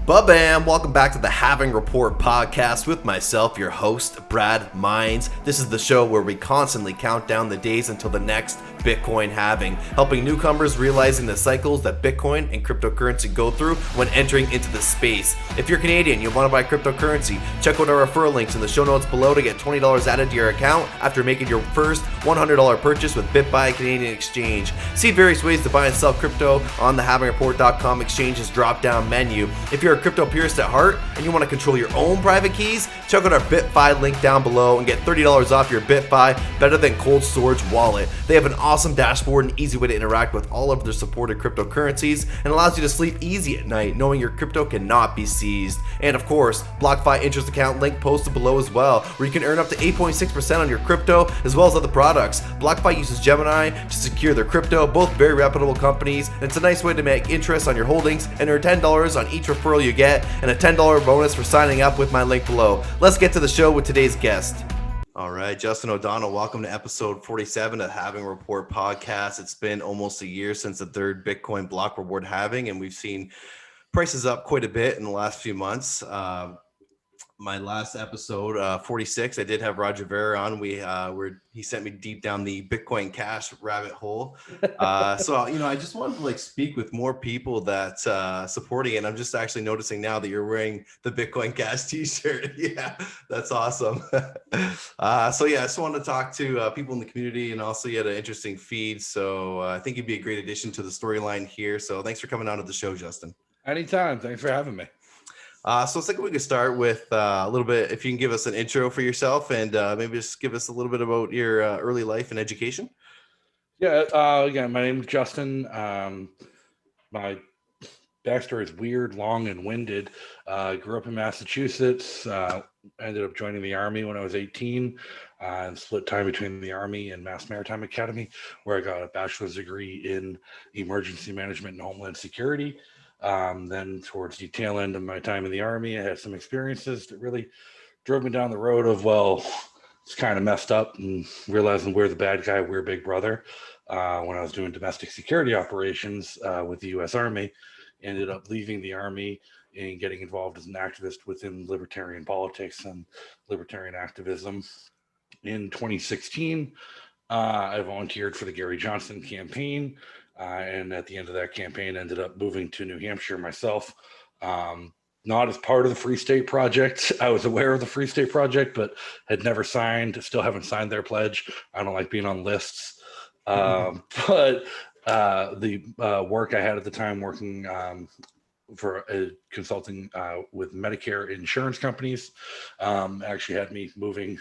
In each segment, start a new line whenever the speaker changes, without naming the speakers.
Ba-bam! Welcome back to the Halving Report podcast with myself, your host, Brad Mines. This is the show where we constantly count down the days until the next Bitcoin halving, helping newcomers realizing the cycles that Bitcoin and cryptocurrency go through when entering into the space. If you're Canadian and you want to buy cryptocurrency, check out our referral links in the show notes below to get $20 added to your account after making your first $100 purchase with BitBuy Canadian Exchange. See various ways to buy and sell crypto on the halvingreport.com exchange's drop-down menu. If you're a crypto purist at heart and you want to control your own private keys, check out our BitBuy link down below and get $30 off your BitBuy better than cold storage wallet. They have an awesome dashboard and easy way to interact with all of their supported cryptocurrencies and allows you to sleep easy at night knowing your crypto cannot be seized. And of course, BlockFi interest account link posted below as well, where you can earn up to 8.6% on your crypto as well as other products. BlockFi uses Gemini to secure their crypto, both very reputable companies, and it's a nice way to make interest on your holdings and earn $10 on each referral you get and a $10 bonus for signing up with my link below. Let's get to the show with today's guest. All right, Justin O'Donnell, welcome to episode 47 of Halving Report podcast. It's been almost a year since the third Bitcoin block reward halving, and we've seen prices up quite a bit in the last few months. My last episode, 46, I did have Roger Vera on. He sent me deep down the Bitcoin Cash rabbit hole. So I just wanted to speak with more people that supporting it. I'm just actually noticing now that you're wearing the Bitcoin Cash T-shirt. Yeah, that's awesome. I just wanted to talk to people in the community, and also you had an interesting feed. So I think you'd be a great addition to the storyline here. So thanks for coming on to the show, Justin.
Anytime. Thanks for having me.
So I think we could start with a little bit, if you can give us an intro for yourself and maybe just give us a little bit about your early life and education.
Yeah, again, my name is Justin. My backstory is weird, long, and winded. Grew up in Massachusetts, ended up joining the Army when I was 18, and split time between the Army and Mass Maritime Academy, where I got a bachelor's degree in emergency management and homeland security. Then towards the tail end of my time in the Army, I had some experiences that really drove me down the road of, it's kind of messed up, and realizing we're the bad guy, we're Big Brother. When I was doing domestic security operations with the U.S. Army, ended up leaving the Army and getting involved as an activist within libertarian politics and libertarian activism. In 2016, I volunteered for the Gary Johnson campaign. And at the end of that campaign, ended up moving to New Hampshire myself. Not as part of the Free State Project. I was aware of the Free State Project, but had never signed, still haven't signed their pledge. I don't like being on lists. But the work I had at the time working for consulting with Medicare insurance companies actually had me moving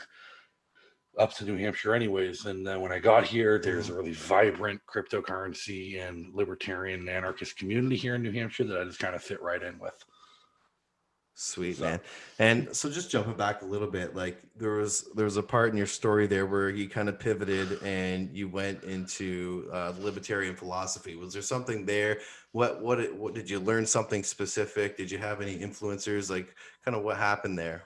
up to New Hampshire anyways. And then when I got here, there's a really vibrant cryptocurrency and libertarian and anarchist community here in New Hampshire that I just kind of fit right in with.
Sweet, man. And so just jumping back a little bit, there was a part in your story there where you kind of pivoted and you went into libertarian philosophy. Was there something there? What did you learn something specific? Did you have any influencers? Kind of what happened there?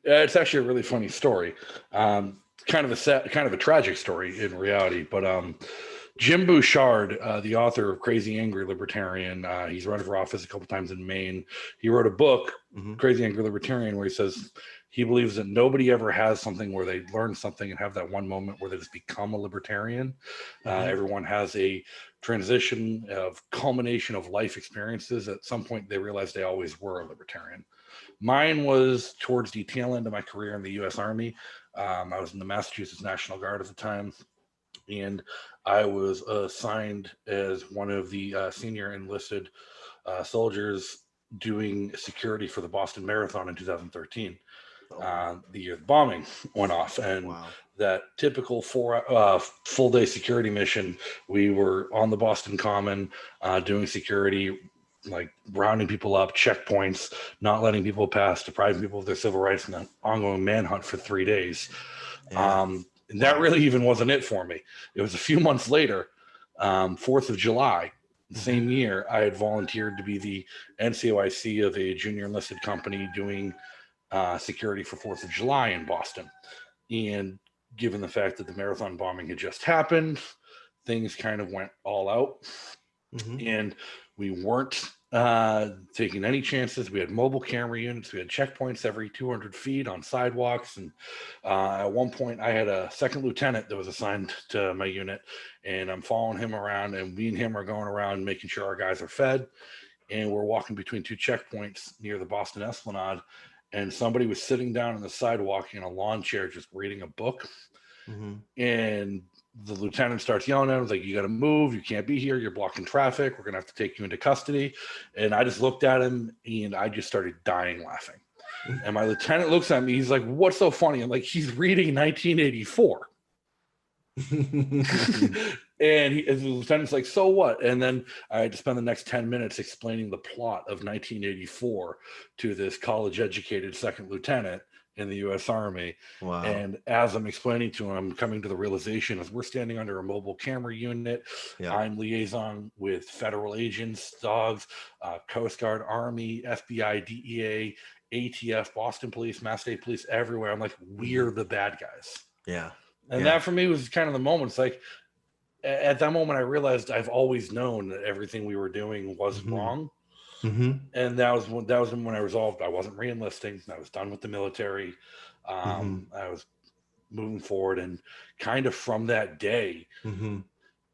It's actually a really funny story. Kind of a tragic story in reality. But Jim Bouchard, the author of Crazy Angry Libertarian, he's run for office a couple times in Maine. He wrote a book, Crazy Angry Libertarian, where he says he believes that nobody ever has something where they learn something and have that one moment where they just become a libertarian. Everyone has a transition of culmination of life experiences. At some point, they realize they always were a libertarian. Mine was towards the tail end of my career in the U.S. Army. I was in the Massachusetts National Guard at the time, and I was assigned as one of the senior enlisted soldiers doing security for the Boston Marathon in 2013. The year the bombing went off, and that typical full day security mission, we were on the Boston Common doing security, rounding people up, checkpoints, not letting people pass, depriving people of their civil rights, and an ongoing manhunt for 3 days. And that really even wasn't it for me. It was a few months later, 4th of July, the same year, I had volunteered to be the NCOIC of a junior enlisted company doing security for 4th of July in Boston. And given the fact that the marathon bombing had just happened, things kind of went all out. And we weren't taking any chances. We had mobile camera units. We had checkpoints every 200 feet on sidewalks. And at one point, I had a second lieutenant that was assigned to my unit, and I'm following him around, and me and him are going around making sure our guys are fed. And we're walking between two checkpoints near the Boston Esplanade, and somebody was sitting down on the sidewalk in a lawn chair just reading a book. And the lieutenant starts yelling at him, like, you got to move, you can't be here, you're blocking traffic, we're gonna have to take you into custody. And I just looked at him and I just started dying laughing. And my lieutenant looks at me, he's like, what's so funny? I'm like, he's reading 1984. And the lieutenant's like, so what? And then I had to spend the next 10 minutes explaining the plot of 1984 to this college-educated second lieutenant in the U.S. Army.
Wow.
And as I'm explaining to him, I'm coming to the realization as we're standing under a mobile camera unit. Yeah. I'm liaison with federal agents, dogs, Coast Guard, Army, FBI, DEA, ATF, Boston Police, Mass State Police, everywhere. I'm like, we're the bad guys.
Yeah.
And that for me was kind of the moment. It's like, at that moment, I realized I've always known that everything we were doing was wrong. And that was when I resolved I wasn't re-enlisting. I was done with the military. I was moving forward, and kind of from that day,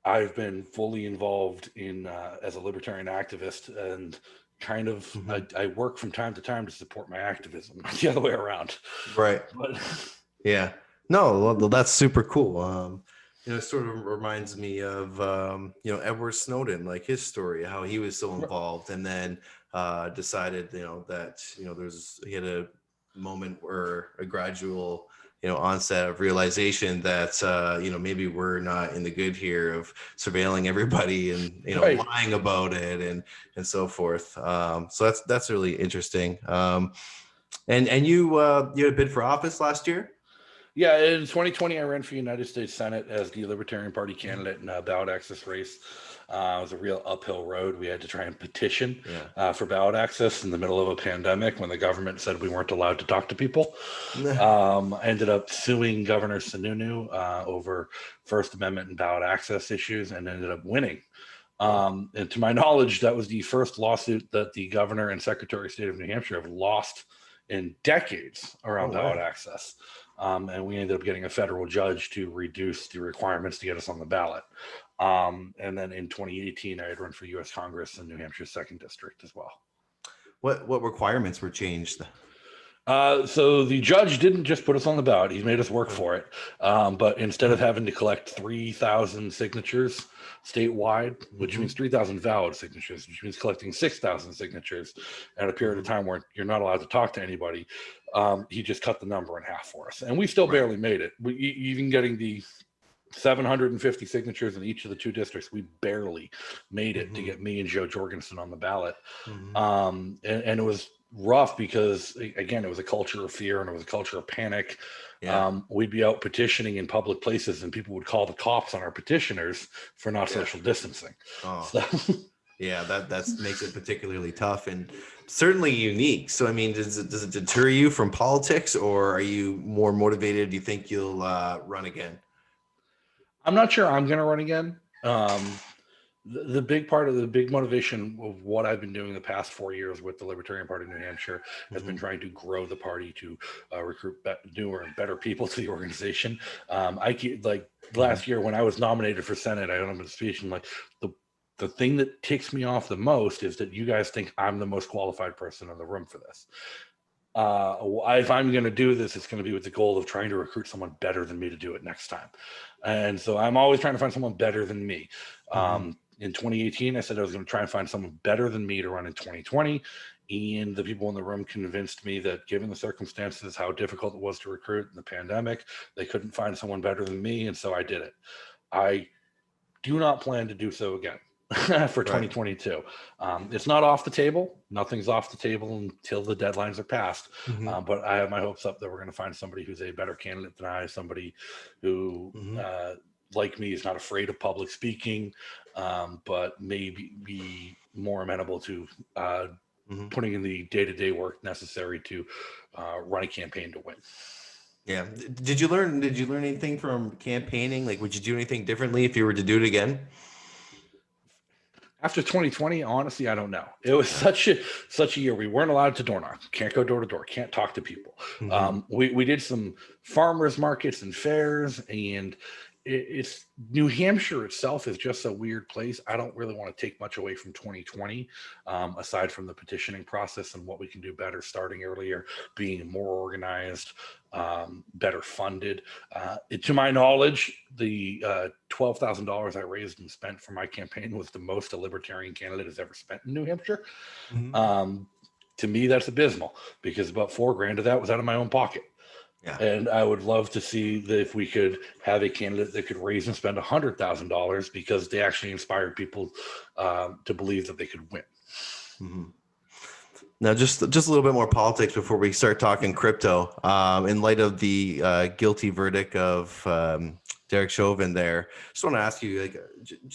I've been fully involved in as a libertarian activist, and kind of I work from time to time to support my activism, not the other way around.
Right.
But
yeah. No, well, that's super cool. It sort of reminds me of, Edward Snowden, like his story, how he was so involved, and then decided, that, he had a moment where a gradual, onset of realization that, maybe we're not in the good here of surveilling everybody and, lying about it and so forth. So that's really interesting. And you had a bid for office last year?
Yeah, in 2020, I ran for United States Senate as the Libertarian Party candidate in a ballot access race. It was a real uphill road. We had to try and petition for ballot access in the middle of a pandemic when the government said we weren't allowed to talk to people. I ended up suing Governor Sununu over First Amendment and ballot access issues, and ended up winning. And to my knowledge, that was the first lawsuit that the governor and Secretary of State of New Hampshire have lost in decades around ballot access. And we ended up getting a federal judge to reduce the requirements to get us on the ballot. And then in 2018, I had run for U.S. Congress in New Hampshire's 2nd District as well.
What requirements were changed?
So the judge didn't just put us on the ballot. He made us work for it. But instead of having to collect 3,000 signatures statewide, which means 3,000 valid signatures, which means collecting 6,000 signatures at a period of time where you're not allowed to talk to anybody, he just cut the number in half for us. And we still barely made it. Even getting the 750 signatures in each of the 2 districts, we barely made it to get me and Joe Jorgensen on the ballot. And it was rough because, again, it was a culture of fear and it was a culture of panic. We'd be out petitioning in public places and people would call the cops on our petitioners for not social distancing.
Yeah, that makes it particularly tough and certainly unique. So, I mean, does it deter you from politics, or are you more motivated? Do you think you'll run again?
I'm not sure I'm going to run again. The big part of the big motivation of what I've been doing the past 4 years with the Libertarian Party of New Hampshire has been trying to grow the party to recruit newer and better people to the organization. Last year when I was nominated for Senate, I don't have a speech, and like the thing that ticks me off the most is that you guys think I'm the most qualified person in the room for this. If I'm going to do this, it's going to be with the goal of trying to recruit someone better than me to do it next time. And so I'm always trying to find someone better than me. In 2018, I said I was going to try and find someone better than me to run in 2020. And the people in the room convinced me that given the circumstances, how difficult it was to recruit in the pandemic, they couldn't find someone better than me. And so I did it. I do not plan to do so again for 2022. It's not off the table. Nothing's off the table until the deadlines are passed. But I have my hopes up that we're going to find somebody who's a better candidate than I, somebody who, like me, is not afraid of public speaking, but maybe be more amenable to putting in the day-to-day work necessary to run a campaign to win.
Yeah. Did you learn anything from campaigning? Like, would you do anything differently if you were to do it again?
After 2020, honestly, I don't know. It was such a year. We weren't allowed to door knock. Can't go door to door. Can't talk to people. We did some farmers markets and fairs, and it's New Hampshire itself is just a weird place. I don't really want to take much away from 2020, aside from the petitioning process and what we can do better, starting earlier, being more organized, better funded. To my knowledge, the $12,000 I raised and spent for my campaign was the most a Libertarian candidate has ever spent in New Hampshire. To me, that's abysmal, because about $4,000 of that was out of my own pocket.
Yeah.
And I would love to see that if we could have a candidate that could raise and spend $100,000 because they actually inspired people to believe that they could win.
Now, just a little bit more politics before we start talking crypto. In light of the guilty verdict of Derek Chauvin there, just want to ask you, like,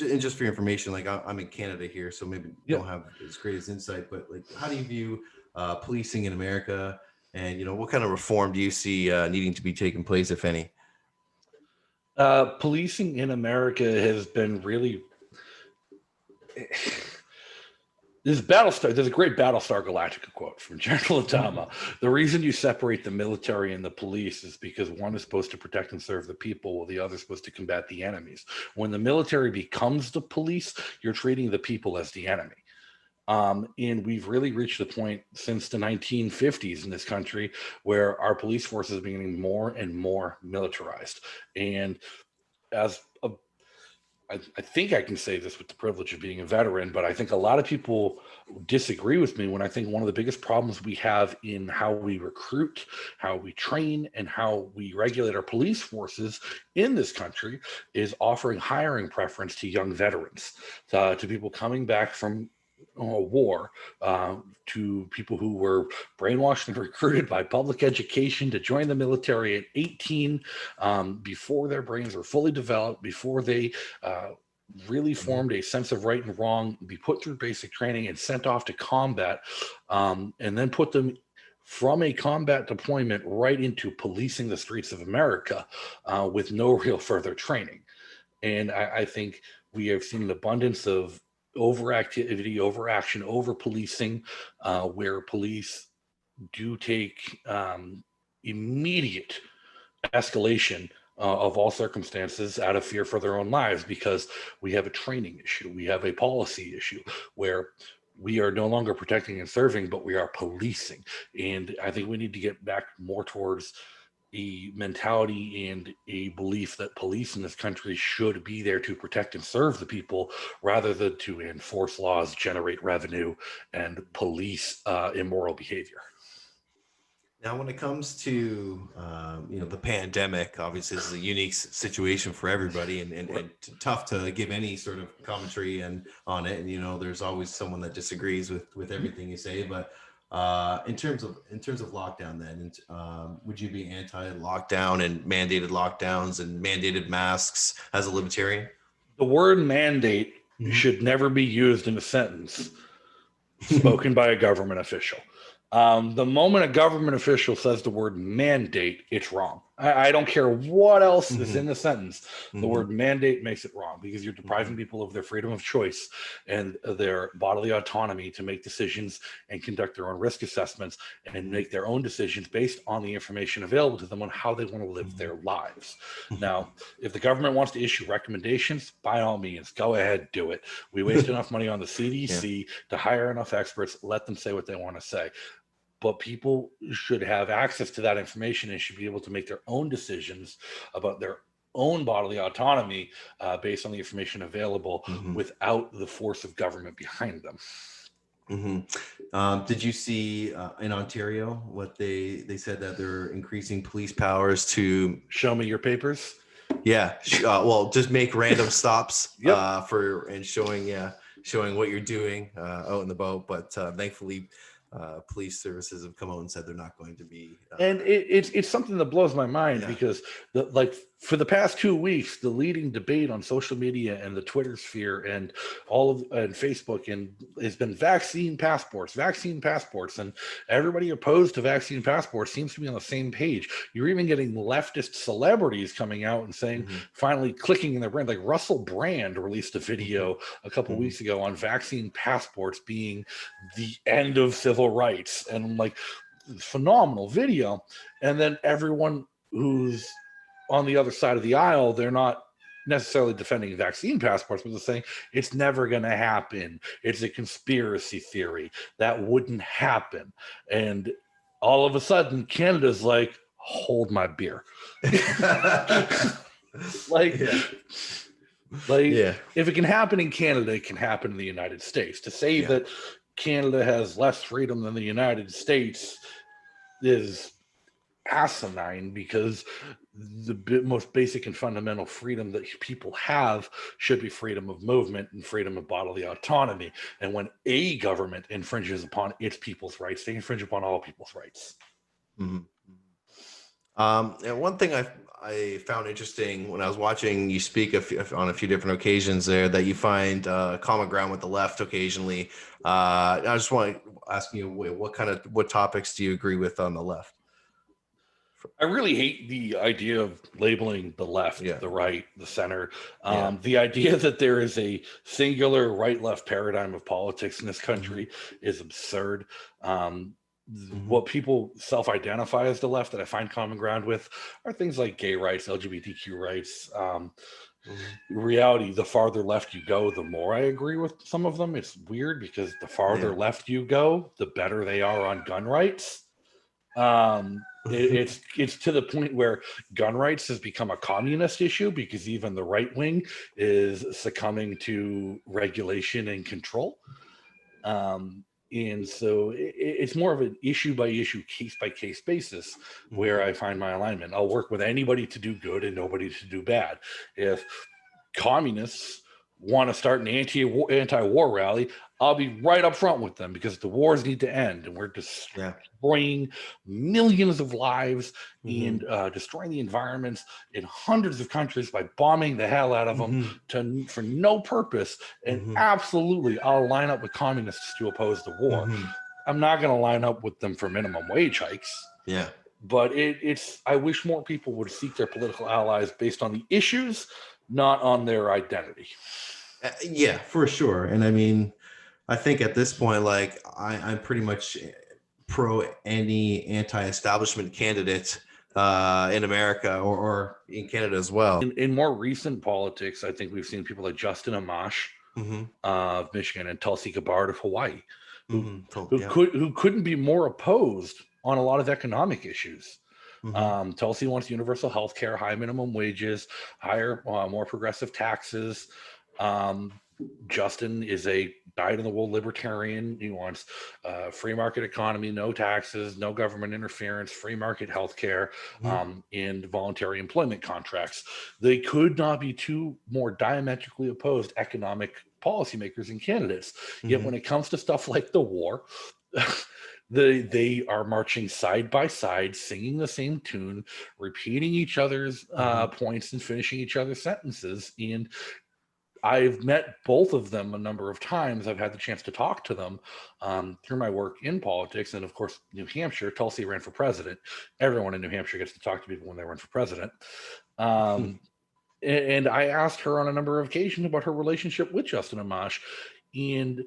and just for your information, like I'm in Canada here, so maybe you don't have as great as insight, but like, how do you view policing in America? And, you know, what kind of reform do you see needing to be taking place, if any?
Policing in America has been really... There's a great Battlestar Galactica quote from General Adama. The reason you separate the military and the police is because one is supposed to protect and serve the people, while the other is supposed to combat the enemies. When the military becomes the police, you're treating the people as the enemy. And we've really reached the point since the 1950s in this country where our police force is becoming more and more militarized. And I think I can say this with the privilege of being a veteran, but I think a lot of people disagree with me when I think one of the biggest problems we have in how we recruit, how we train, and how we regulate our police forces in this country is offering hiring preference to young veterans, to people coming back from war, to people who were brainwashed and recruited by public education to join the military at 18, before their brains were fully developed, before they really formed a sense of right and wrong, be put through basic training and sent off to combat, and then put them from a combat deployment right into policing the streets of America with no real further training. And I think we have seen an abundance of overactivity, overaction, over policing, where police do take immediate escalation of all circumstances out of fear for their own lives, because we have a training issue, we have a policy issue where we are no longer protecting and serving, but we are policing. And I think we need to get back more towards a mentality and a belief that police in this country should be there to protect and serve the people rather than to enforce laws, generate revenue, and police immoral behavior.
Now, when it comes to the pandemic, obviously this is a unique situation for everybody, and tough to give any sort of commentary on it. And there's always someone that disagrees with everything you say. But in terms of lockdown, then would you be anti-lockdown and mandated lockdowns and mandated masks as a libertarian?
The word mandate should never be used in a sentence spoken by a government official. The moment a government official says the word mandate, it's wrong. I don't care what else is in the sentence. The word mandate makes it wrong, because you're depriving people of their freedom of choice and their bodily autonomy to make decisions and conduct their own risk assessments and make their own decisions based on the information available to them on how they want to live their lives. Now, if the government wants to issue recommendations, by all means, go ahead, do it. We waste enough money on the CDC to hire enough experts, let them say what they want to say. But people should have access to that information and should be able to make their own decisions about their own bodily autonomy based on the information available without the force of government behind them.
Did you see in Ontario what they said, that they're increasing police powers to...
Show me your papers.
Yeah. Well, just make random stops for and showing what you're doing out in the boat. But thankfully, police services have come out and said they're not going to be.
And it's something that blows my mind because for the past 2 weeks, the leading debate on social media and the Twitter sphere and and Facebook has been vaccine passports, and everybody opposed to vaccine passports seems to be on the same page. You're even getting leftist celebrities coming out and saying, finally clicking in their brand, like Russell Brand released a video a couple weeks ago on vaccine passports being the end of civil rights, and like phenomenal video. And then everyone who's on the other side of the aisle, they're not necessarily defending vaccine passports, but they're saying it's never going to happen. It's a conspiracy theory. That wouldn't happen. And all of a sudden, Canada's like, hold my beer. If it can happen in Canada, it can happen in the United States. To say that Canada has less freedom than the United States is asinine, because the most basic and fundamental freedom that people have should be freedom of movement and freedom of bodily autonomy. And when a government infringes upon its people's rights, they infringe upon all people's rights.
And one thing I found interesting when I was watching you speak on a few different occasions there, that you find common ground with the left occasionally. I just want to ask you, what topics do you agree with on the left?
I really hate the idea of labeling the left, the right, the center. The idea that there is a singular right-left paradigm of politics in this country is absurd. What people self-identify as the left that I find common ground with are things like gay rights, LGBTQ rights. In reality, the farther left you go, the more I agree with some of them. It's weird because the farther left you go, the better they are on gun rights. It's to the point where gun rights has become a communist issue because even the right wing is succumbing to regulation and control. And so it's more of an issue by issue, case by case basis where I find my alignment. I'll work with anybody to do good and nobody to do bad. If communists want to start an anti-war rally, I'll be right up front with them, because the wars need to end, and we're destroying millions of lives and destroying the environments in hundreds of countries by bombing the hell out of them for no purpose. And absolutely, I'll line up with communists to oppose the war. I'm not going to line up with them for minimum wage hikes. But I wish more people would seek their political allies based on the issues, not on their identity.
Yeah, for sure. And I mean, I think at this point, like I'm pretty much pro any anti-establishment candidate in America or in Canada as well.
In more recent politics, I think we've seen people like Justin Amash of Michigan and Tulsi Gabbard of Hawaii, who couldn't be more opposed on a lot of economic issues. Tulsi wants universal health care, high minimum wages, higher, more progressive taxes. Justin is a dyed-in-the-wool libertarian. He wants free market economy, no taxes, no government interference, free market healthcare, and voluntary employment contracts. They could not be two more diametrically opposed economic policymakers and candidates. Yet when it comes to stuff like the war, they are marching side by side, singing the same tune, repeating each other's points and finishing each other's sentences. And I've met both of them a number of times. I've had the chance to talk to them through my work in politics. And of course, New Hampshire, Tulsi ran for president. Everyone in New Hampshire gets to talk to people when they run for president. And I asked her on a number of occasions about her relationship with Justin Amash. And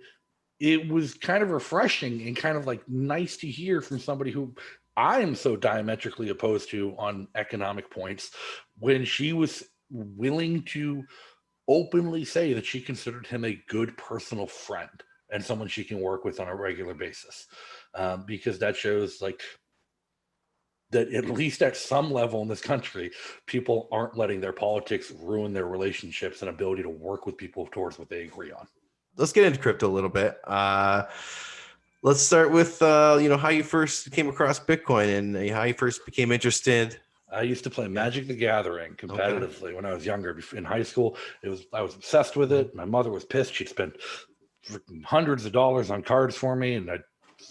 it was kind of refreshing and kind of like nice to hear from somebody who I am so diametrically opposed to on economic points, when she was willing to openly say that she considered him a good personal friend and someone she can work with on a regular basis, because that shows like that at least at some level in this country, people aren't letting their politics ruin their relationships and ability to work with people towards what they agree on.
Let's get into crypto a little bit. Let's start with how you first came across Bitcoin and how you first became interested.
I used to play Magic the Gathering competitively when I was younger. In high school, I was obsessed with it. My mother was pissed. She'd spent hundreds of dollars on cards for me, and I'd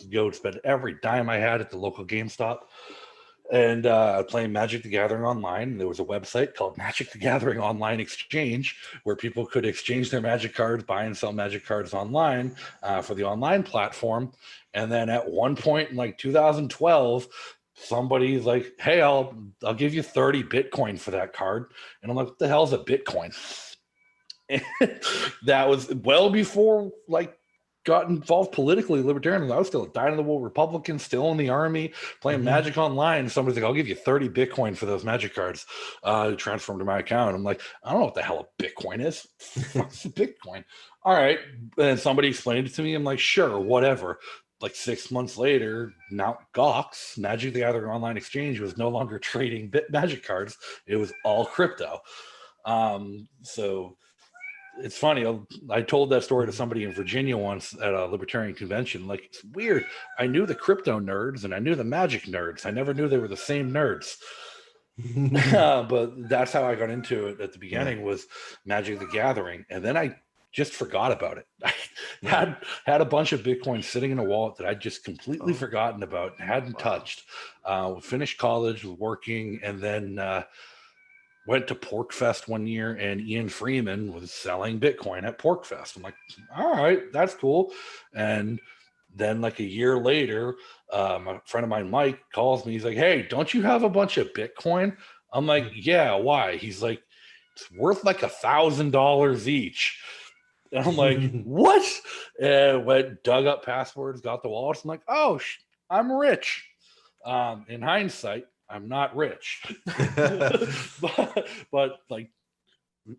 go spend every dime I had at the local GameStop. And playing Magic the Gathering online. There was a website called Magic the Gathering Online Exchange where people could exchange their Magic cards, buy and sell Magic cards online for the online platform. And then at one point in like 2012, somebody's like, "Hey, I'll give you 30 Bitcoin for that card." And I'm like, "What the hell is a Bitcoin?" And that was well before like got involved politically, Libertarian. I was still a dyed-in-the-wool Republican, still in the army, playing Magic online. Somebody's like, "I'll give you 30 Bitcoin for those Magic cards to transfer them to my account." I'm like, "I don't know what the hell a Bitcoin is. What's a Bitcoin?" All right. And somebody explained it to me. I'm like, "Sure, whatever." Like 6 months later, Mt. Gox, Magic the Gathering Online Exchange, was no longer trading Magic cards. It was all crypto. So it's funny. I told that story to somebody in Virginia once at a Libertarian convention. Like, it's weird. I knew the crypto nerds and I knew the Magic nerds. I never knew they were the same nerds. But that's how I got into it at the beginning, was Magic the Gathering. And then I just forgot about it. I had a bunch of Bitcoin sitting in a wallet that I'd just completely forgotten about and hadn't touched. Finished college, was working, and then went to PorkFest one year, and Ian Freeman was selling Bitcoin at PorkFest. I'm like, all right, that's cool. And then like a year later, a friend of mine, Mike, calls me. He's like, "Hey, don't you have a bunch of Bitcoin?" I'm like, "Yeah, why?" He's like, "It's worth like $1,000 each." And I'm like, "What?" And went, dug up passwords, got the wallets. I'm like, "Oh, I'm rich." In hindsight, I'm not rich. but like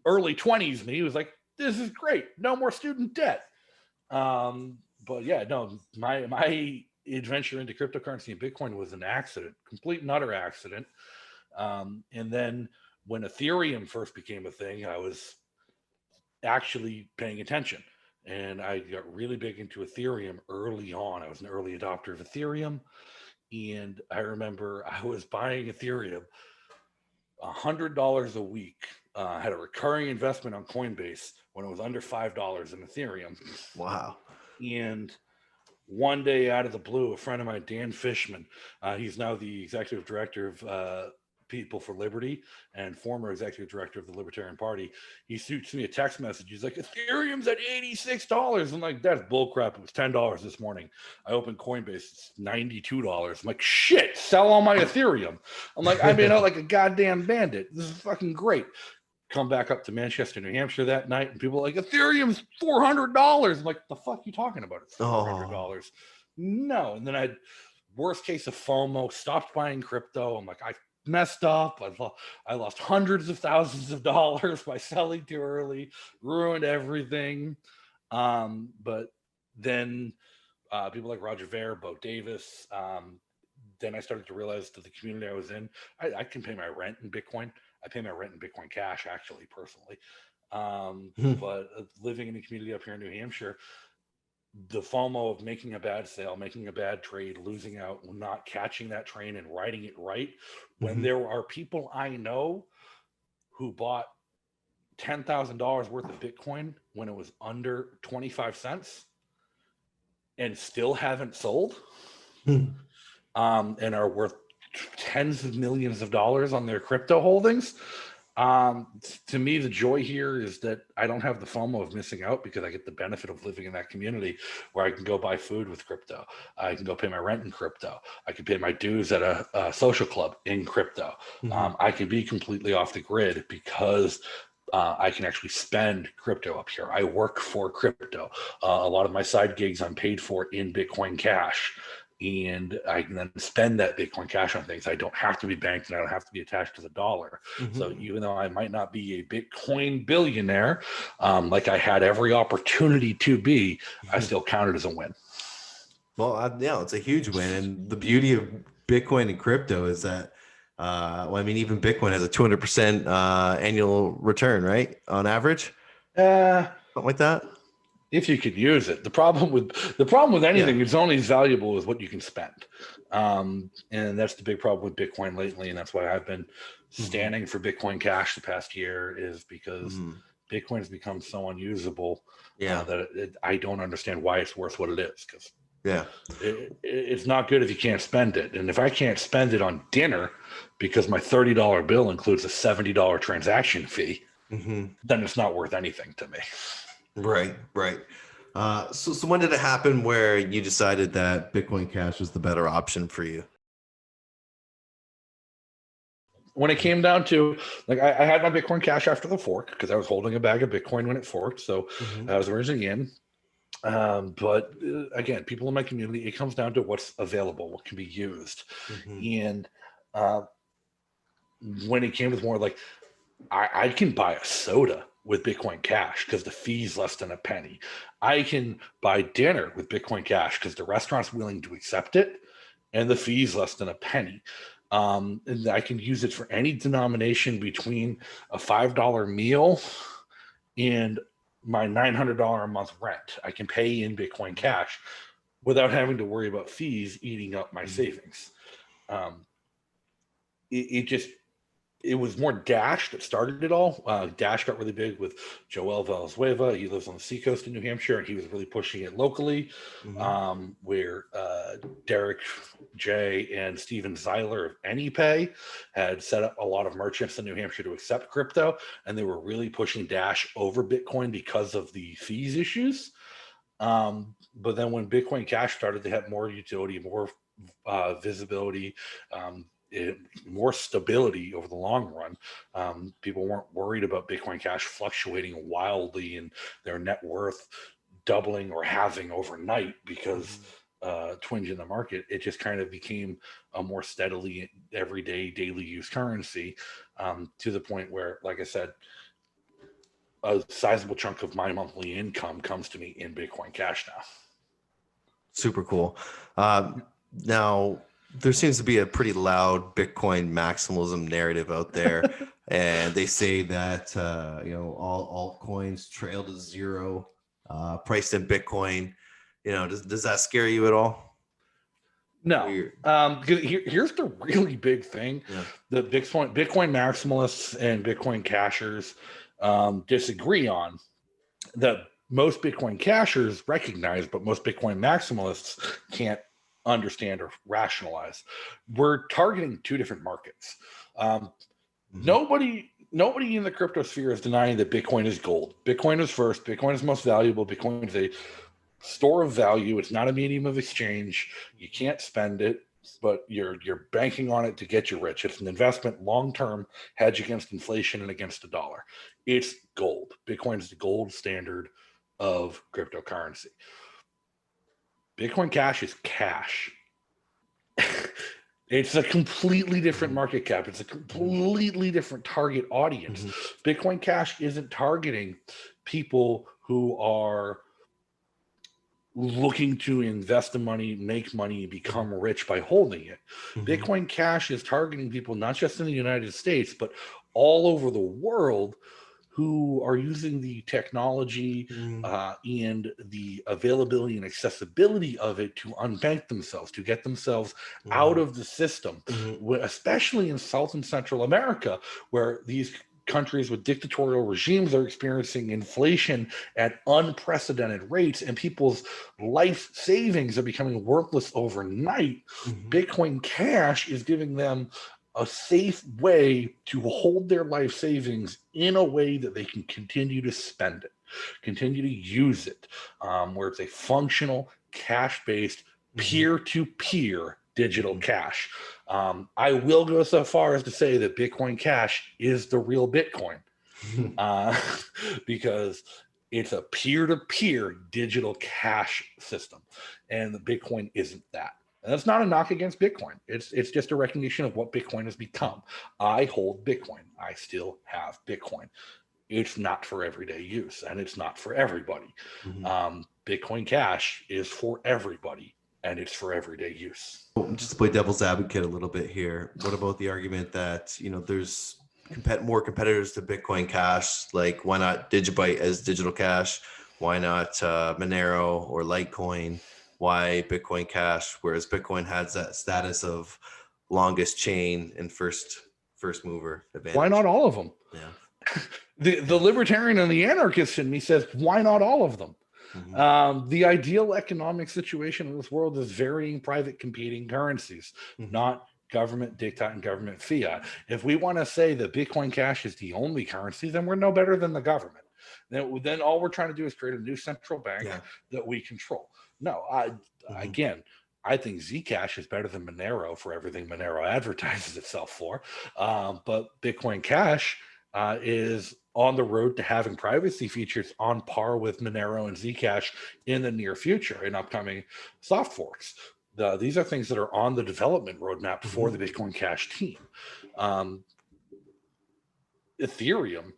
early 20s me was like, "This is great. No more student debt." But yeah, no, my adventure into cryptocurrency and Bitcoin was an accident, complete and utter accident. And then when Ethereum first became a thing, I was actually paying attention. And I got really big into Ethereum early on. I was an early adopter of Ethereum. And I remember I was buying Ethereum $100 a week. Had a recurring investment on Coinbase when it was under $5 in Ethereum.
Wow.
And one day out of the blue, a friend of mine, Dan Fishman, he's now the executive director of People for Liberty and former executive director of the Libertarian Party. He shoots me a text message. He's like, "Ethereum's at $86. I'm like, "That's bullcrap. It was $10 this morning." I opened Coinbase. It's $92. I'm like, "Shit, sell all my Ethereum." I'm like, "I've been out like a goddamn bandit. This is fucking great." Come back up to Manchester, New Hampshire that night, and people are like, "Ethereum's $400. I'm like, "The fuck you talking about? It's $400. No. And then I, worst case of FOMO, stopped buying crypto. I'm like, I messed up. I lost hundreds of thousands of dollars by selling too early, ruined everything. But then people like Roger Ver, Bo Davis, then I started to realize that the community I was in, I can pay my rent in Bitcoin. I pay my rent in Bitcoin Cash, actually, personally. But living in a community up here in New Hampshire, the FOMO of making a bad sale, making a bad trade, losing out, not catching that train and riding it right, when there are people I know who bought $10,000 worth of Bitcoin when it was under 25 cents and still haven't sold, and are worth tens of millions of dollars on their crypto holdings. To me, the joy here is that I don't have the FOMO of missing out, because I get the benefit of living in that community where I can go buy food with crypto. I can go pay my rent in crypto. I can pay my dues at a social club in crypto. I can be completely off the grid because I can actually spend crypto up here. I work for crypto. A lot of my side gigs I'm paid for in Bitcoin Cash. And I can then spend that Bitcoin Cash on things. I don't have to be banked, and I don't have to be attached to the dollar. So even though I might not be a Bitcoin billionaire, like I had every opportunity to be, I still count it as a win.
Well, yeah, it's a huge win. And the beauty of Bitcoin and crypto is that, well, I mean, even Bitcoin has a 200% annual return, right? On average, something like that.
If you could use it. The problem with anything, it's only as valuable as what you can spend. And that's the big problem with Bitcoin lately. And that's why I've been standing for Bitcoin Cash the past year, is because Bitcoin has become so unusable that I don't understand why it's worth what it is. Because
Yeah.
It's not good if you can't spend it. And if I can't spend it on dinner because my $30 bill includes a $70 transaction fee, then it's not worth anything to me.
Right, right. So when did it happen where you decided that Bitcoin Cash was the better option for you?
When it came down to, like, I had my Bitcoin Cash after the fork because I was holding a bag of Bitcoin when it forked. So I was originally in. But again, people in my community, it comes down to what's available, what can be used. And when it came to more like, I can buy a soda with Bitcoin Cash because the fee's less than a penny. I can buy dinner with Bitcoin Cash because the restaurant's willing to accept it and the fee's less than a penny. And I can use it for any denomination between a $5 meal and my $900 a month rent. I can pay in Bitcoin Cash without having to worry about fees eating up my savings. It was more Dash that started it all. Dash got really big with Joel Valenzuela. He lives on the seacoast in New Hampshire, and he was really pushing it locally, where Derek J. and Steven Zeiler of AnyPay had set up a lot of merchants in New Hampshire to accept crypto, and they were really pushing Dash over Bitcoin because of the fees issues. But then when Bitcoin Cash started, they had more utility, more visibility, more stability over the long run. People weren't worried about Bitcoin Cash fluctuating wildly and their net worth doubling or halving overnight because twinge in the market. It just kind of became a more steadily everyday daily use currency, to the point where, like I said, a sizable chunk of my monthly income comes to me in Bitcoin Cash now.
Super cool. Now, there seems to be a pretty loud Bitcoin maximalism narrative out there, and they say that all altcoins trail to zero, priced in Bitcoin. Does that scare you at all?
No. Here's the really big thing: the Bitcoin maximalists and Bitcoin cashers disagree on that. Most Bitcoin cashers recognize, but most Bitcoin maximalists can't understand or rationalize. We're targeting two different markets. Nobody in the crypto sphere is denying that Bitcoin is gold. Bitcoin is first. Bitcoin is most valuable. Bitcoin is a store of value. It's not a medium of exchange. You can't spend it, but you're banking on it to get you rich. It's an investment, long-term hedge against inflation and against the dollar. It's gold. Bitcoin is the gold standard of cryptocurrency. Bitcoin Cash is cash. It's a completely different market cap. It's a completely different target audience. Bitcoin Cash isn't targeting people who are looking to invest the money, make money, become rich by holding it. Bitcoin Cash is targeting people not just in the United States, but all over the world, who are using the technology and the availability and accessibility of it to unbank themselves, to get themselves out of the system, especially in South and Central America, where these countries with dictatorial regimes are experiencing inflation at unprecedented rates, and people's life savings are becoming worthless overnight. Bitcoin Cash is giving them a safe way to hold their life savings in a way that they can continue to spend it, continue to use it, where it's a functional, cash-based, peer-to-peer digital cash. I will go so far as to say that Bitcoin Cash is the real Bitcoin, because it's a peer-to-peer digital cash system, and the Bitcoin isn't that. And that's not a knock against Bitcoin. It's just a recognition of what Bitcoin has become. I hold Bitcoin. I still have Bitcoin. It's not for everyday use, and it's not for everybody. Bitcoin Cash is for everybody, and it's for everyday use.
Just to play devil's advocate a little bit here, what about the argument that there's more competitors to Bitcoin Cash? Like, why not Digibyte as digital cash? Why not Monero or Litecoin? Why Bitcoin Cash, whereas Bitcoin has that status of longest chain and first mover advantage?
Why not all of them?
Yeah.
The libertarian and the anarchist in me says, why not all of them? The ideal economic situation in this world is varying private competing currencies, not government diktat and government fiat. If we want to say that Bitcoin Cash is the only currency, then we're no better than the government. Then all we're trying to do is create a new central bank that we control. No, again, I think Zcash is better than Monero for everything Monero advertises itself for. But Bitcoin Cash is on the road to having privacy features on par with Monero and Zcash in the near future in upcoming soft forks. These are things that are on the development roadmap for the Bitcoin Cash team. Ethereum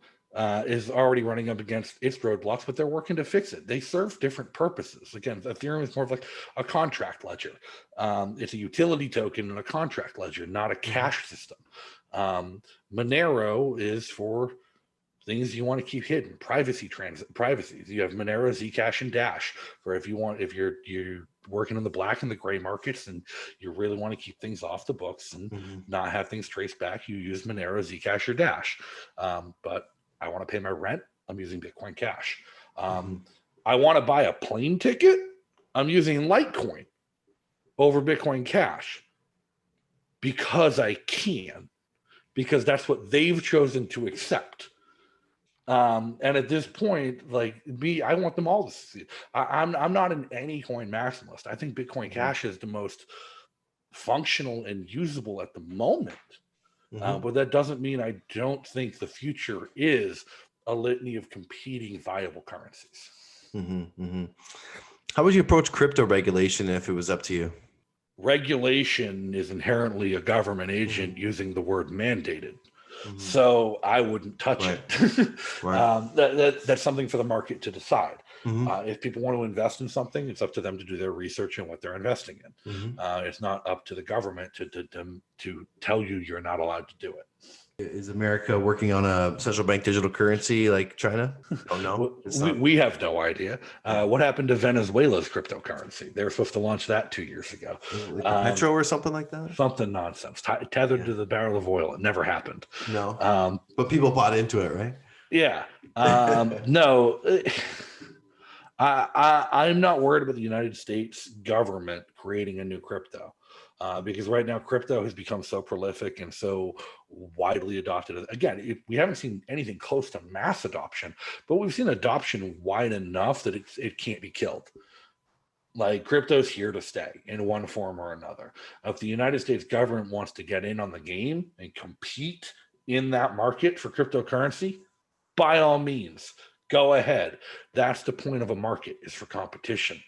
is already running up against its roadblocks, but they're working to fix it. They serve different purposes. Again, Ethereum is more of like a contract ledger. It's a utility token and a contract ledger, not a cash system. Monero is for things you want to keep hidden, privacy. You have Monero, Zcash, and Dash for if you're working in the black and the gray markets and you really want to keep things off the books and not have things traced back, you use Monero, Zcash, or Dash. But I want to pay my rent, I'm using Bitcoin Cash. I want to buy a plane ticket, I'm using Litecoin over Bitcoin Cash because I can, because that's what they've chosen to accept. And at this point, like me, I want them all to see. I'm not an any coin maximalist. I think Bitcoin Cash is the most functional and usable at the moment. But that doesn't mean I don't think the future is a litany of competing viable currencies.
How would you approach crypto regulation if it was up to you?
Regulation is inherently a government agent using the word mandated. So I wouldn't touch it. That's something for the market to decide. If people want to invest in something, it's up to them to do their research on what they're investing in. It's not up to the government to tell you you're not allowed to do it.
Is America working on a central bank digital currency like China? Oh no,
we have no idea. What happened to Venezuela's cryptocurrency? They were supposed to launch that 2 years ago.
Like Petro or something like that?
Something nonsense. Tethered to the barrel of oil. It never happened.
No. But people bought into it, right?
Yeah. No. I'm not worried about the United States government creating a new crypto. Because right now crypto has become so prolific and so widely adopted. Again, we haven't seen anything close to mass adoption, but we've seen adoption wide enough that it can't be killed. Like crypto's here to stay in one form or another. If the United States government wants to get in on the game and compete in that market for cryptocurrency, by all means, go ahead. That's the point of a market, is for competition.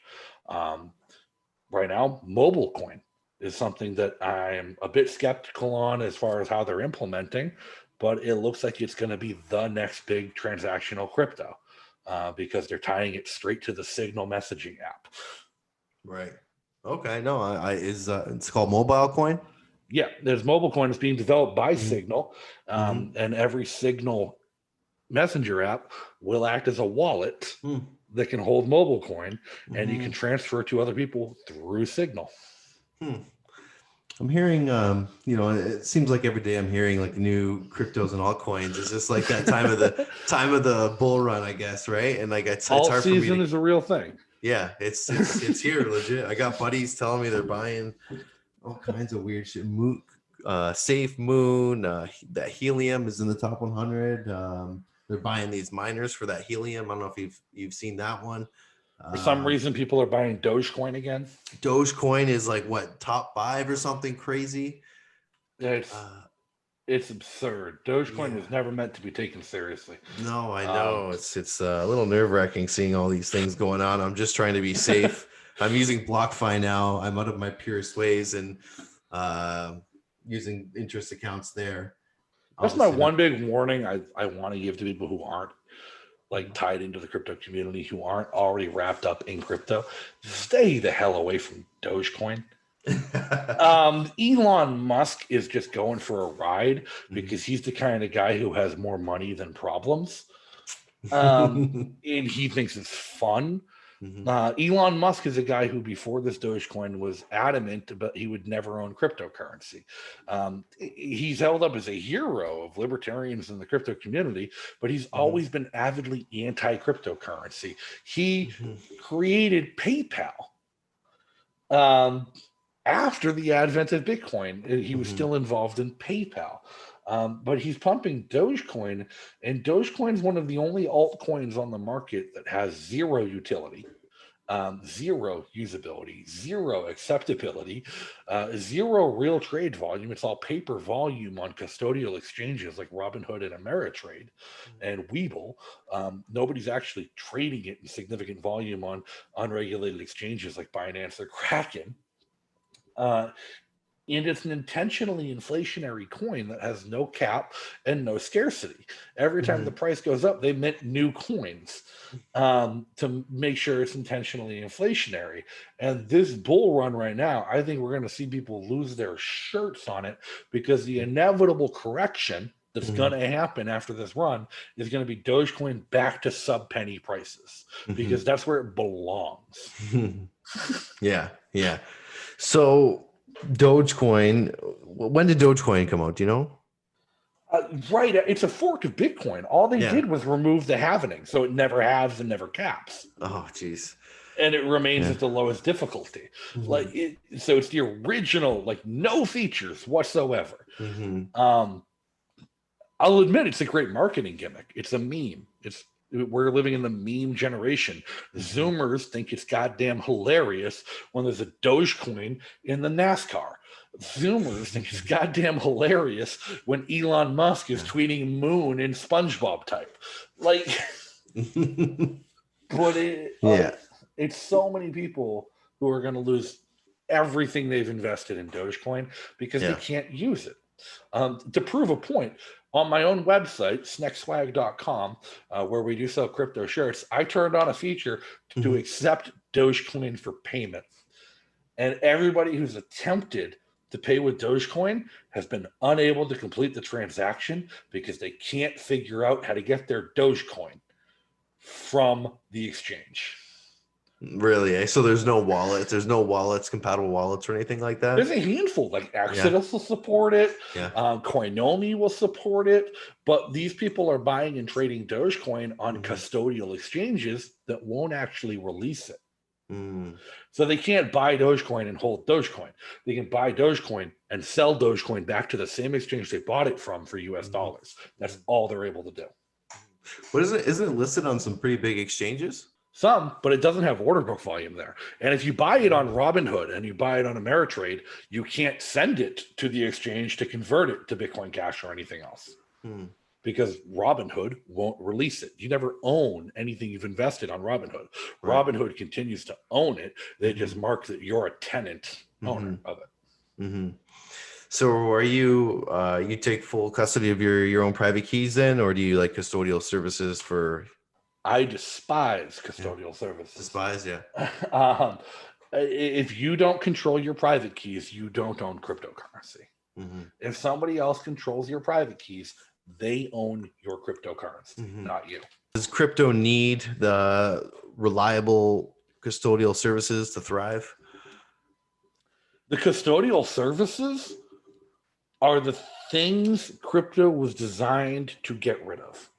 Right now, mobile coin is something that I'm a bit skeptical on as far as how they're implementing, but it looks like it's going to be the next big transactional crypto because they're tying it straight to the Signal messaging app.
Right. Okay. No, it's called mobile coin.
Yeah, there's mobile coin that's being developed by Signal, and every Signal messenger app will act as a wallet that can hold mobile coin, and you can transfer it to other people through Signal.
I'm hearing, it seems like every day I'm hearing like new cryptos and altcoins. It's just like that time of the bull run, I guess, right? And like it's hard for me. Alt season
is a real thing.
Yeah, it's here, legit. I got buddies telling me they're buying all kinds of weird shit. Safe Moon, that Helium is in the top 100. They're buying these miners for that Helium. I don't know if you've seen that one.
For some reason, people are buying Dogecoin again.
Dogecoin is like what, top 5 or something crazy?
It's absurd. Dogecoin was never meant to be taken seriously.
No, I know. It's a little nerve-wracking seeing all these things going on. I'm just trying to be safe. I'm using BlockFi now. I'm out of my purest ways and using interest accounts there.
That's my one big warning I want to give to people who aren't like tied into the crypto community, who aren't already wrapped up in crypto. Stay the hell away from Dogecoin. Elon Musk is just going for a ride because he's the kind of guy who has more money than problems. And he thinks it's fun. Elon Musk is a guy who, before this Dogecoin, was adamant but he would never own cryptocurrency. He's held up as a hero of libertarians in the crypto community, but he's always been avidly anti-cryptocurrency. He created PayPal after the advent of Bitcoin. He was still involved in PayPal. But he's pumping Dogecoin, and Dogecoin is one of the only altcoins on the market that has zero utility, zero usability, zero acceptability, zero real trade volume. It's all paper volume on custodial exchanges like Robinhood and Ameritrade and Webull. Nobody's actually trading it in significant volume on unregulated exchanges like Binance or Kraken. And it's an intentionally inflationary coin that has no cap and no scarcity. Every time the price goes up, they mint new coins to make sure it's intentionally inflationary. And this bull run right now, I think we're going to see people lose their shirts on it, because the inevitable correction that's going to happen after this run is going to be Dogecoin back to sub-penny prices, because that's where it belongs.
Yeah. So Dogecoin, when did Dogecoin come out? Do you know?
Right. It's a fork of Bitcoin. All they did was remove the halving, so it never halves and never caps.
Oh, geez.
And it remains at the lowest difficulty. So it's the original, like, no features whatsoever. I'll admit it's a great marketing gimmick. It's a meme. We're living in the meme generation. Zoomers think it's goddamn hilarious when there's a Dogecoin in the NASCAR. Zoomers think it's goddamn hilarious when Elon Musk is tweeting moon in SpongeBob type. Like, but it's so many people who are going to lose everything they've invested in Dogecoin because they can't use it. To prove a point, on my own website, sneckswag.com, where we do sell crypto shirts, I turned on a feature to accept Dogecoin for payment. And everybody who's attempted to pay with Dogecoin has been unable to complete the transaction because they can't figure out how to get their Dogecoin from the exchange.
Really? So there's no wallets? There's no wallets, compatible wallets or anything like that?
There's a handful, like Exodus will support it. Coinomi will support it. But these people are buying and trading Dogecoin on custodial exchanges that won't actually release it. So they can't buy Dogecoin and hold Dogecoin. They can buy Dogecoin and sell Dogecoin back to the same exchange they bought it from for US dollars. That's all they're able to do.
What is it? Isn't it listed on some pretty big exchanges?
Some, but it doesn't have order book volume there. And if you buy it on Robinhood and you buy it on Ameritrade, you can't send it to the exchange to convert it to Bitcoin Cash or anything else because Robinhood won't release it. You never own anything you've invested on Robinhood. Robinhood continues to own it. They just mark that you're a tenant owner of it.
So are you you take full custody of your own private keys then, or do you like custodial services for?
I despise custodial services.
Despise,
if you don't control your private keys, you don't own cryptocurrency. If somebody else controls your private keys, they own your cryptocurrency, not you.
Does crypto need the reliable custodial services to thrive?
The custodial services are the things crypto was designed to get rid of.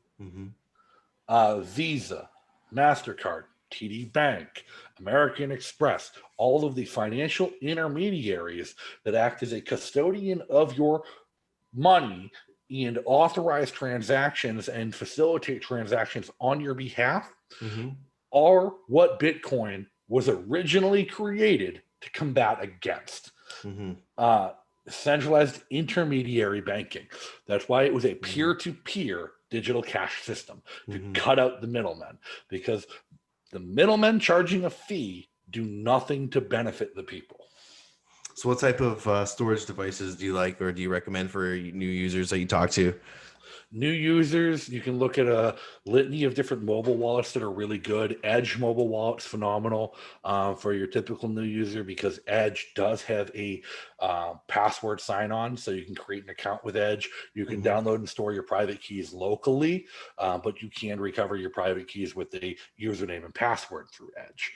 Visa, MasterCard, TD Bank, American Express, all of the financial intermediaries that act as a custodian of your money and authorize transactions and facilitate transactions on your behalf are what Bitcoin was originally created to combat against. Centralized intermediary banking. That's why it was a peer-to-peer digital cash system to cut out the middlemen, because the middlemen charging a fee do nothing to benefit the people.
So what type of storage devices do you like or do you recommend for new users that you talk to?
New users, you can look at a litany of different mobile wallets that are really good. Edge mobile wallet's phenomenal for your typical new user, because Edge does have a password sign-on, so you can create an account with Edge. You can download and store your private keys locally, but you can recover your private keys with a username and password through Edge.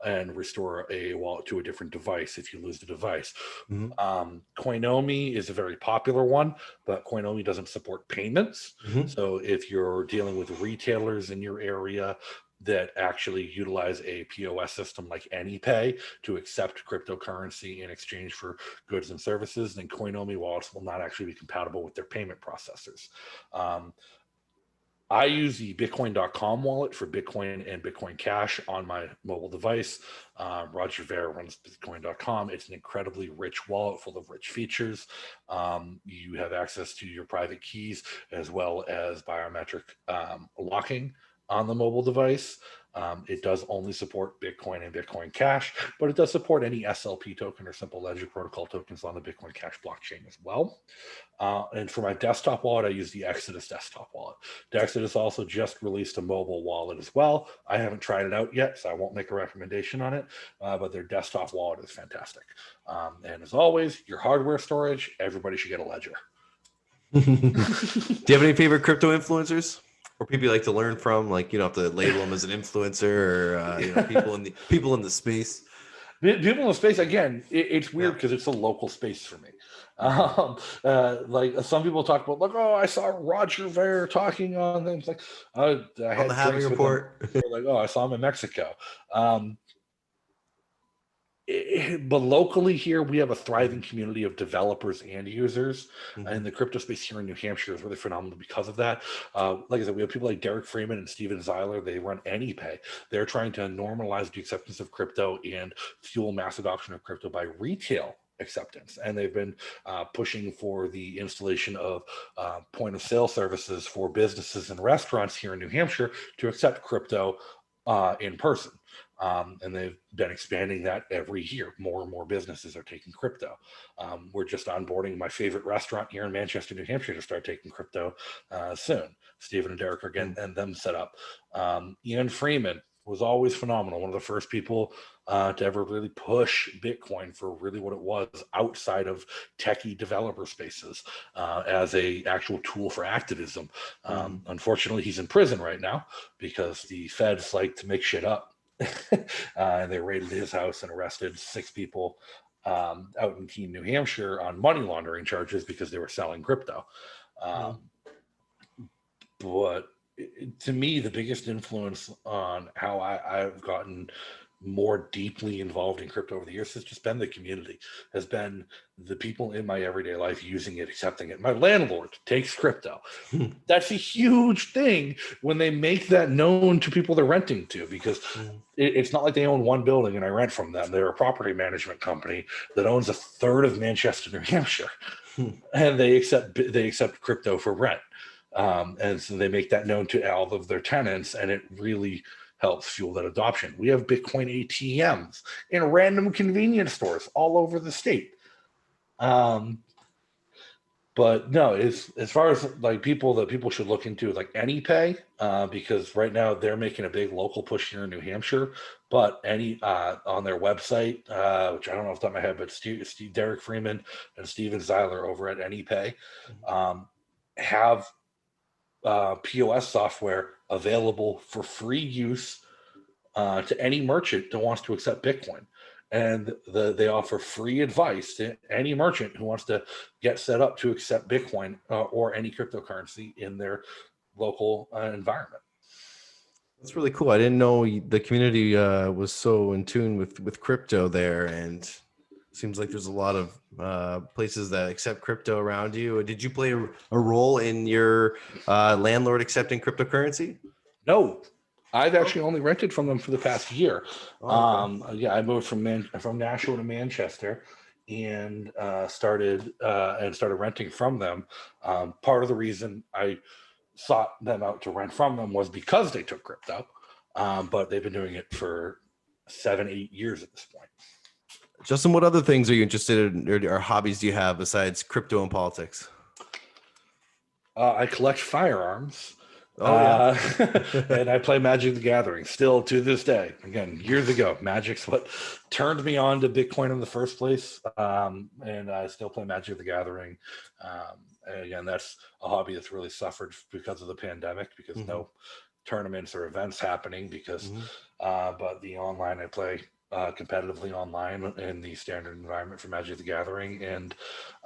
And restore a wallet to a different device if you lose the device. Coinomi is a very popular one, but Coinomi doesn't support payments. So if you're dealing with retailers in your area that actually utilize a POS system like AnyPay to accept cryptocurrency in exchange for goods and services, then Coinomi wallets will not actually be compatible with their payment processors. I use the Bitcoin.com wallet for Bitcoin and Bitcoin Cash on my mobile device. Roger Ver runs Bitcoin.com. It's an incredibly rich wallet full of rich features. You have access to your private keys as well as biometric locking on the mobile device. It does only support Bitcoin and Bitcoin Cash, but it does support any SLP token or simple ledger protocol tokens on the Bitcoin Cash blockchain as well. And for my desktop wallet, I use the Exodus desktop wallet. The Exodus also just released a mobile wallet as well. I haven't tried it out yet, so I won't make a recommendation on it, but their desktop wallet is fantastic. And as always, your hardware storage, everybody should get a ledger.
Do you have any favorite crypto influencers? Or people you like to learn from, like you don't have to label them as an influencer, or people in the space.
People in the space, again, it's weird because it's a local space for me. Like some people talk about, like, oh, I saw Roger Ver talking on things, like I had
on the Halving report.
Like, oh, I saw him in Mexico. But locally here, we have a thriving community of developers and users. And the crypto space here in New Hampshire is really phenomenal because of that. Like I said, we have people like Derek Freeman and Steven Zeiler. They run AnyPay. They're trying to normalize the acceptance of crypto and fuel mass adoption of crypto by retail acceptance. And they've been pushing for the installation of point of sale services for businesses and restaurants here in New Hampshire to accept crypto in person. And they've been expanding that every year. More and more businesses are taking crypto. We're just onboarding my favorite restaurant here in Manchester, New Hampshire to start taking crypto soon. Stephen and Derek are getting them set up. Ian Freeman was always phenomenal. One of the first people to ever really push Bitcoin for really what it was outside of techie developer spaces as a actual tool for activism. Unfortunately, he's in prison right now because the feds like to make shit up. And they raided his house and arrested 6 people out in Keene, New Hampshire on money laundering charges because they were selling crypto. But to me, the biggest influence on how I've gotten more deeply involved in crypto over the years has just been the community, has been the people in my everyday life using it, accepting it. My landlord takes crypto. That's a huge thing when they make that known to people they're renting to, because it's not like they own one building and I rent from them. They're a property management company that owns a third of Manchester, New Hampshire, and they accept crypto for rent. And so they make that known to all of their tenants, and it really helps fuel that adoption. We have Bitcoin ATMs in random convenience stores all over the state. But no, as far as like people that people should look into, like AnyPay, because right now they're making a big local push here in New Hampshire. But on their website, which I don't know off the top of my head, but Derek Freeman and Steven Zeiler over at AnyPay have POS software available for free use to any merchant that wants to accept Bitcoin. And they offer free advice to any merchant who wants to get set up to accept Bitcoin or any cryptocurrency in their local environment.
That's really cool. I didn't know the community was so in tune with crypto there, and seems like there's a lot of places that accept crypto around you. Did you play a role in your landlord accepting cryptocurrency?
No, I've actually only rented from them for the past year.
Okay.
I moved from Nashua to Manchester and started renting from them. Part of the reason I sought them out to rent from them was because they took crypto, but they've been doing it for 7-8 years at this point.
Justin, what other things are you interested in, or hobbies do you have besides crypto and politics?
I collect firearms.
Oh, yeah.
And I play Magic the Gathering still to this day. Again, years ago, Magic's what turned me on to Bitcoin in the first place. And I still play Magic the Gathering. And again, that's a hobby that's really suffered because of the pandemic, because no tournaments or events happening. Because, but the online I play competitively online in the standard environment for Magic the Gathering, and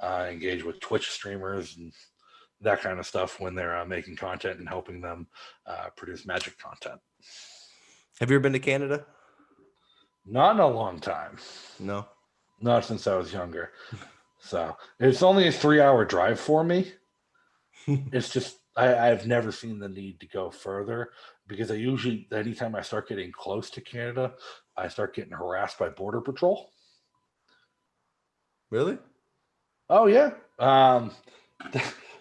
engage with Twitch streamers and that kind of stuff when they're making content and helping them produce Magic content.
Have you ever been to Canada?
Not in a long time.
No.
Not since I was younger. So it's only a 3-hour drive for me. It's just, I've never seen the need to go further, because I usually, anytime I start getting close to Canada, I start getting harassed by Border Patrol.
Really?
Oh, yeah.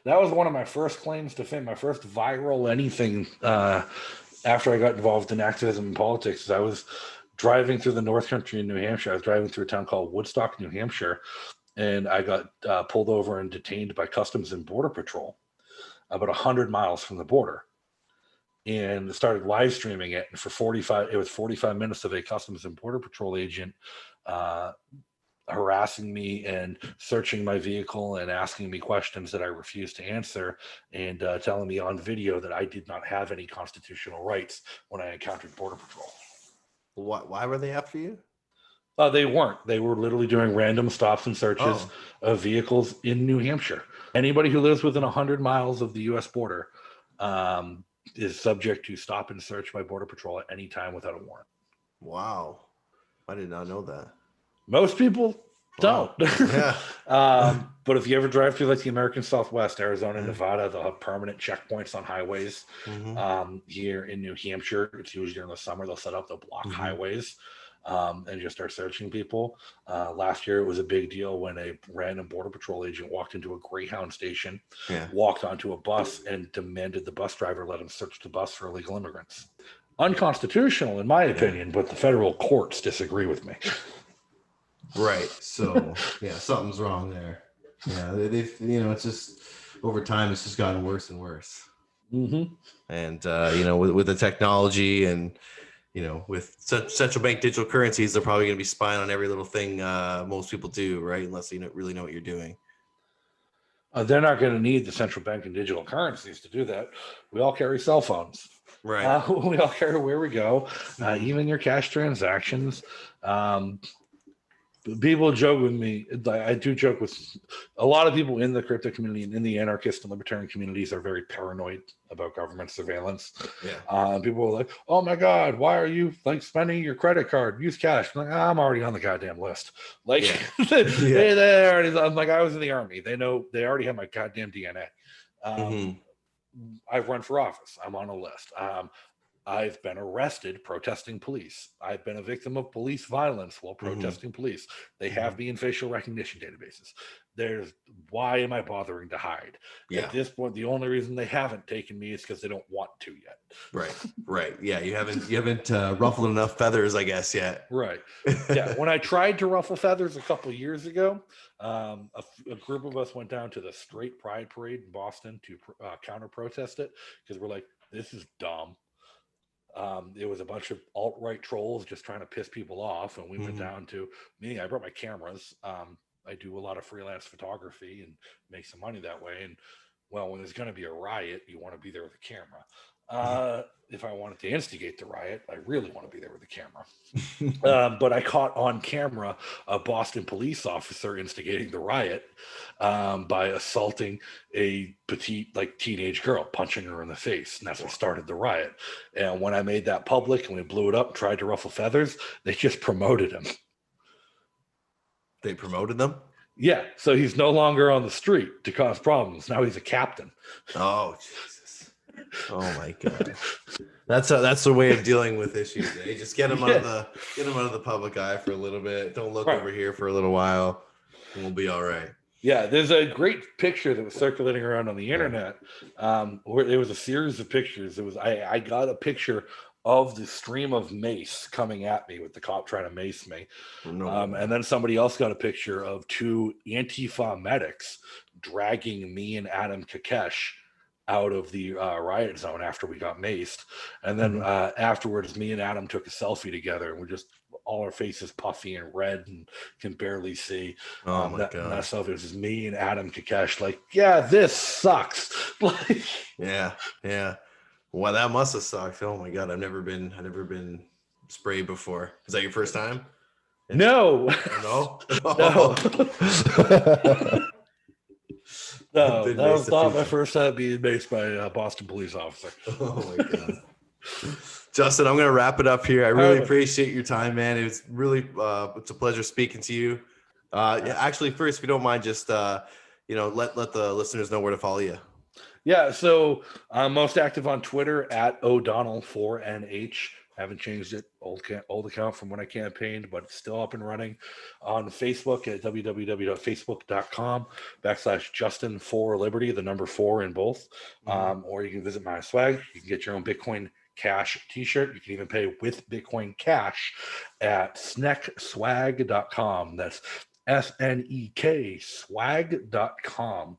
That was one of my first claims to fame, my first viral anything after I got involved in activism and politics. I was driving through the North Country in New Hampshire. I was driving through a town called Woodstock, New Hampshire, and I got pulled over and detained by Customs and Border Patrol about 100 miles from the border, and started live streaming it. And for 45 minutes of a Customs and Border Patrol agent harassing me and searching my vehicle and asking me questions that I refused to answer, and telling me on video that I did not have any constitutional rights when I encountered Border Patrol.
Why were they after you?
They weren't. They were literally doing random stops and searches of vehicles in New Hampshire. Anybody who lives within 100 miles of the U.S. border is subject to stop and search by Border Patrol at any time without a warrant.
Wow. I did not know that.
Most people don't.
Yeah.
But if you ever drive through like the American Southwest, Arizona, Nevada, they'll have permanent checkpoints on highways. Here in New Hampshire, it's usually during the summer, they'll block highways and just start searching people. Last year, it was a big deal when a random Border Patrol agent walked into a Greyhound station, walked onto a bus, and demanded the bus driver let him search the bus for illegal immigrants. Unconstitutional, in my opinion, but the federal courts disagree with me.
Right. So yeah, something's wrong there. Yeah, they've it's just over time, it's just gotten worse and worse. And with the technology and with central bank digital currencies, they're probably going to be spying on every little thing most people do, right? Unless you really know what you're doing.
They're not going to need the central bank and digital currencies to do that. We all carry cell phones.
Right.
We all carry where we go, even your cash transactions. People joke with me. I do joke with a lot of people in the crypto community and in the anarchist and libertarian communities are very paranoid about government surveillance. Yeah. People are like, "Oh my God, why are you spending your credit card? Use cash." I'm like, I'm already on the goddamn list. They already. I'm like, I was in the army. They know. They already have my goddamn DNA. I've run for office. I'm on a list. I've been arrested protesting police. I've been a victim of police violence while protesting police. They have me in facial recognition databases. Why am I bothering to hide? At this point, the only reason they haven't taken me is because they don't want to yet. Right.
Yeah, you haven't ruffled enough feathers, I guess, yet.
Right. Yeah. When I tried to ruffle feathers a couple of years ago, a group of us went down to the Straight Pride Parade in Boston to counter protest it, because we're like, this is dumb. It was a bunch of alt-right trolls just trying to piss people off, and we went down to me. I brought my cameras. I do a lot of freelance photography and make some money that way. And well, when there's going to be a riot, you want to be there with a camera. If I wanted to instigate the riot, I really want to be there with the camera. But I caught on camera a Boston police officer instigating the riot by assaulting a petite, teenage girl, punching her in the face. And that's what started the riot. And when I made that public and we blew it up, tried to ruffle feathers, they just promoted him.
They promoted them?
Yeah. So he's no longer on the street to cause problems. Now he's a captain.
Oh, Jesus. Oh my God. That's the way of dealing with issues. Eh? Just get them out of the public eye for a little bit. Don't look over here for a little while, and we'll be all right.
Yeah, there's a great picture that was circulating around on the internet. Where there was a series of pictures. It was I got a picture of the stream of mace coming at me with the cop trying to mace me. And then somebody else got a picture of two Antifa medics dragging me and Adam Kakesh out of the riot zone after we got maced. And then afterwards, me and Adam took a selfie together, and we're just all our faces puffy and red and can barely see.
Oh my
that
God.
selfie was just me and Adam Kakash, like, yeah, this sucks. Like,
Yeah. Well, that must have sucked. Oh my God, I've never been sprayed before. Is that your first time?
no.
No.
No. No,
Been
that was
maced a
not
few
my first time being maced by a Boston police officer.
Oh my God. Justin, I'm going to wrap it up here. I really appreciate your time, man. It was really, it's a pleasure speaking to you. Actually, first, if you don't mind, just, let the listeners know where to follow you.
Yeah, so I'm most active on Twitter at O'Donnell4NH. Haven't changed it. Old account from when I campaigned, but it's still up and running. On Facebook at www.facebook.com/Justin4Liberty, the number 4 in both. Or you can visit my swag. You can get your own Bitcoin Cash t-shirt. You can even pay with Bitcoin Cash at snekswag.com. That's SNEK swag.com.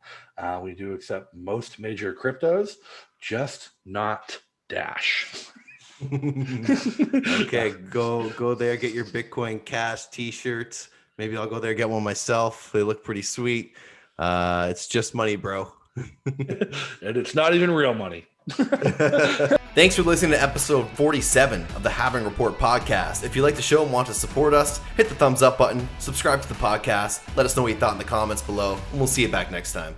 We do accept most major cryptos, just not Dash.
Okay, go there, get your Bitcoin Cash t-shirts. Maybe I'll go there, get one myself. They look pretty sweet. It's just money, bro.
And it's not even real money.
Thanks for listening to episode 47 of the Halving Report podcast. If you like the show and want to support us, hit the thumbs up button, subscribe to the podcast, let us know what you thought in the comments below, and we'll see you back next time.